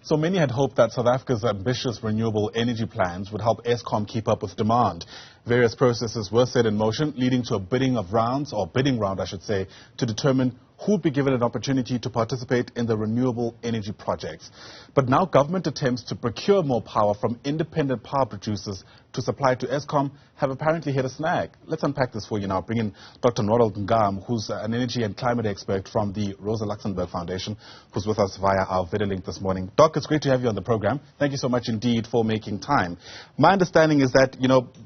So many had hoped that South Africa's ambitious renewable energy plans would help Eskom keep up with demand. Various processes were set in motion, leading to a bidding round, I should say, to determine who would be given an opportunity to participate in the renewable energy projects. But now government attempts to procure more power from independent power producers to supply to Eskom have apparently hit a snag. Let's unpack this for you now. Bring in Dr. Ngam, who's an energy and climate expert from the Rosa Luxemburg Foundation, who's with us via our video link this morning. Doc, it's great to have you on the program. Thank you so much indeed for making time. My understanding is that,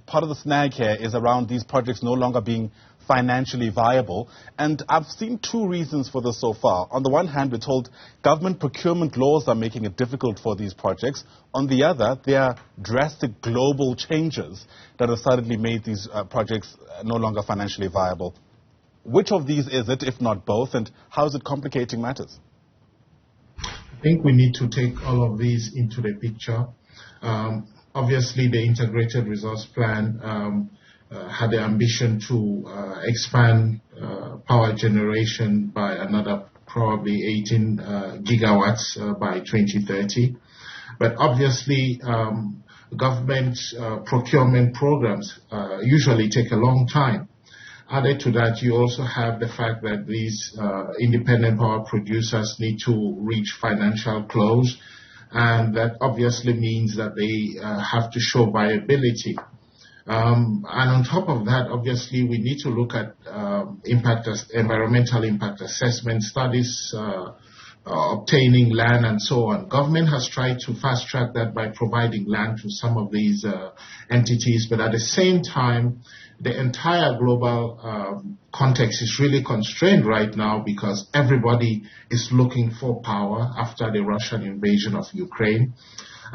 part of the snag here is around these projects no longer being financially viable. And I've seen two reasons for this so far. On the one hand, we're told government procurement laws are making it difficult for these projects. On the other, there are drastic global changes that have suddenly made these projects no longer financially viable. Which of these is it, if not both, and how is it complicating matters? I think we need to take all of these into the picture. Obviously, the Integrated Resource Plan had the ambition to expand power generation by another probably 18 gigawatts by 2030. But obviously, government procurement programs usually take a long time. Added to that, you also have the fact that these independent power producers need to reach financial close, and that obviously means that they have to show viability. And on top of that, obviously, we need to look at environmental impact assessment studies, obtaining land and so on. Government has tried to fast track that by providing land to some of these entities, but at the same time, the entire global context is really constrained right now because everybody is looking for power after the Russian invasion of Ukraine.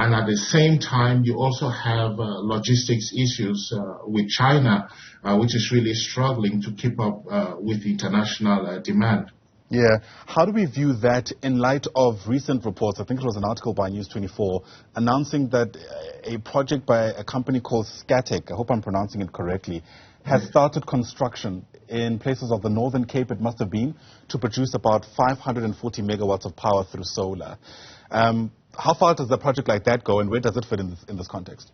And at the same time, you also have logistics issues with China, which is really struggling to keep up with international demand. Yeah. How do we view that in light of recent reports? I think it was an article by News 24 announcing that a project by a company called Scatec, I hope I'm pronouncing it correctly, has started construction in places of the Northern Cape, it must have been, to produce about 540 megawatts of power through solar. How far does a project like that go, and where does it fit in this context?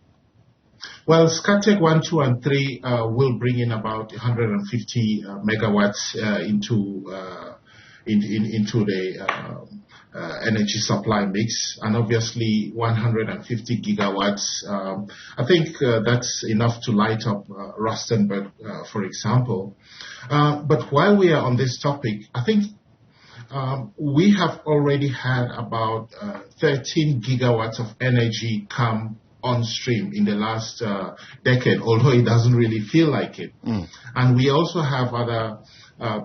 Well, Scatec 1, 2, and 3 will bring in about 150 megawatts into the energy supply mix, and obviously 150 gigawatts. I think that's enough to light up Rustenburg, for example. But while we are on this topic, I think we have already had about 13 gigawatts of energy come on stream in the last decade, although it doesn't really feel like it. And we also have other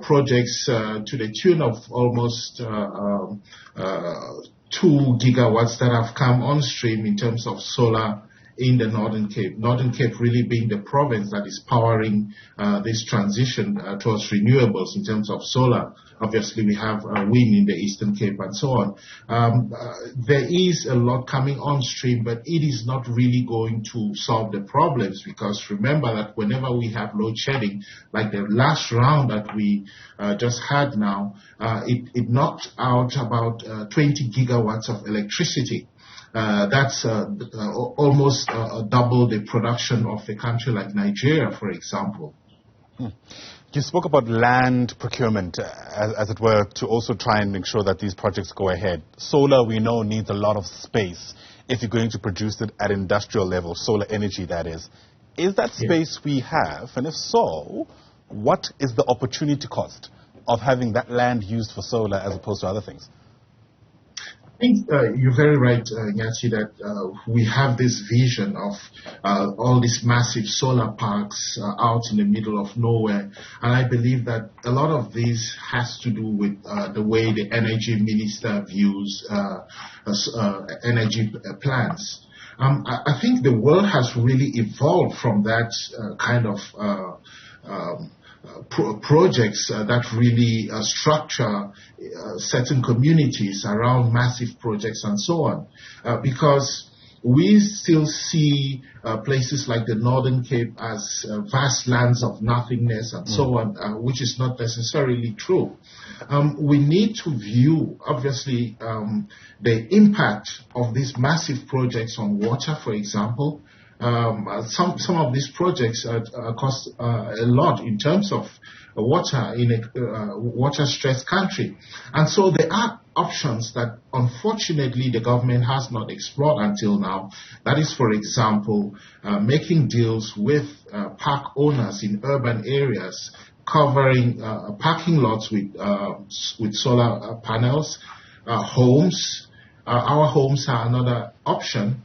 projects to the tune of almost 2 gigawatts that have come on stream in terms of solar in the Northern Cape. Northern Cape really being the province that is powering this transition towards renewables in terms of solar. Obviously, we have wind in the Eastern Cape and so on. There is a lot coming on stream, but it is not really going to solve the problems, because remember that whenever we have load shedding, like the last round that we just had now, it knocked out about 20 gigawatts of electricity. That's almost double the production of a country like Nigeria, for example. You spoke about land procurement, as it were, to also try and make sure that these projects go ahead. Solar, we know, needs a lot of space if you're going to produce it at industrial level, solar energy, that is. Is that space we have? And if so, what is the opportunity cost of having that land used for solar as opposed to other things? I think you're very right, Nyachi, that we have this vision of all these massive solar parks out in the middle of nowhere. And I believe that a lot of this has to do with the way the energy minister views energy plans. I think the world has really evolved from that kind of projects that really structure certain communities around massive projects and so on. Because we still see places like the Northern Cape as vast lands of nothingness and so on, which is not necessarily true. We need to view, obviously, the impact of these massive projects on water, for example. Some of these projects cost a lot in terms of water in a water-stressed country. And so there are options that unfortunately the government has not explored until now. That is, for example, making deals with park owners in urban areas, covering parking lots with solar panels, homes. Our homes are another option.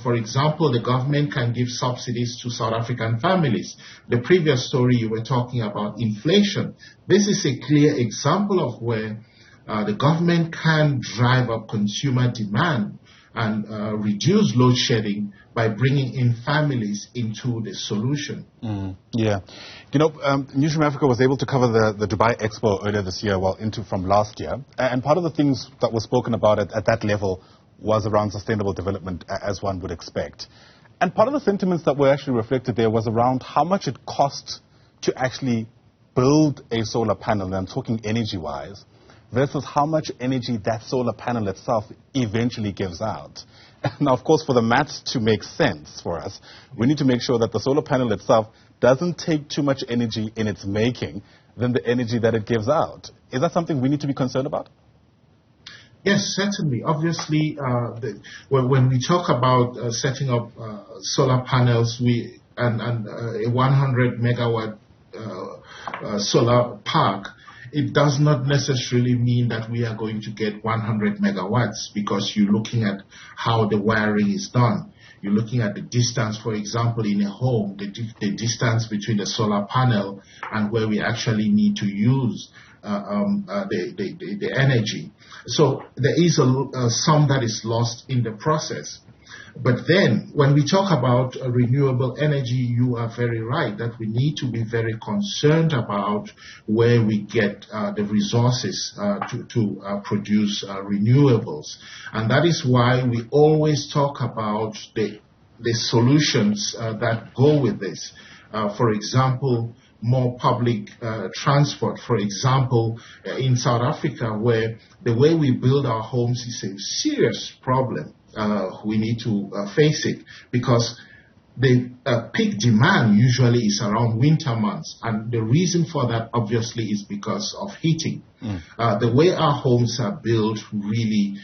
For example, the government can give subsidies to South African families. The previous story you were talking about inflation. This is a clear example of where the government can drive up consumer demand and reduce load shedding by bringing in families into the solution. Yeah. You know, Newzroom Afrika was able to cover the Dubai Expo earlier this year, from last year. And part of the things that were spoken about at that level was around sustainable development, as one would expect. And part of the sentiments that were actually reflected there was around how much it costs to actually build a solar panel, and I'm talking energy-wise, versus how much energy that solar panel itself eventually gives out. Now, of course, for the maths to make sense for us, we need to make sure that the solar panel itself doesn't take too much energy in its making than the energy that it gives out. Is that something we need to be concerned about? Yes, certainly. Obviously, when we talk about setting up solar panels, and a 100 megawatt solar park, it does not necessarily mean that we are going to get 100 megawatts, because you're looking at how the wiring is done. You're looking at the distance, for example, in a home, the distance between the solar panel and where we actually need to use the energy. So there is some that is lost in the process. But then, when we talk about renewable energy, you are very right that we need to be very concerned about where we get the resources to produce renewables. And that is why we always talk about the solutions that go with this. For example, more public transport. For example, in South Africa, where the way we build our homes is a serious problem. We need to face it, because the peak demand usually is around winter months, and the reason for that obviously is because of heating. The way our homes are built, really,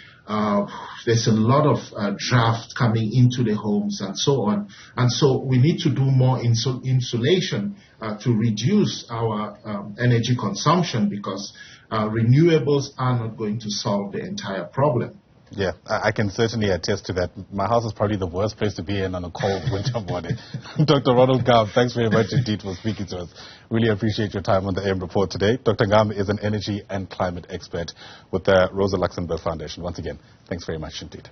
there's a lot of draft coming into the homes and so on, and so we need to do more insulation to reduce our energy consumption, because renewables are not going to solve the entire problem. Yeah, I can certainly attest to that. My house is probably the worst place to be in on a cold winter morning. Dr. Ronald Ngam, thanks very much indeed for speaking to us. Really appreciate your time on the AM Report today. Dr. Ngam is an energy and climate expert with the Rosa Luxemburg Foundation. Once again, thanks very much indeed.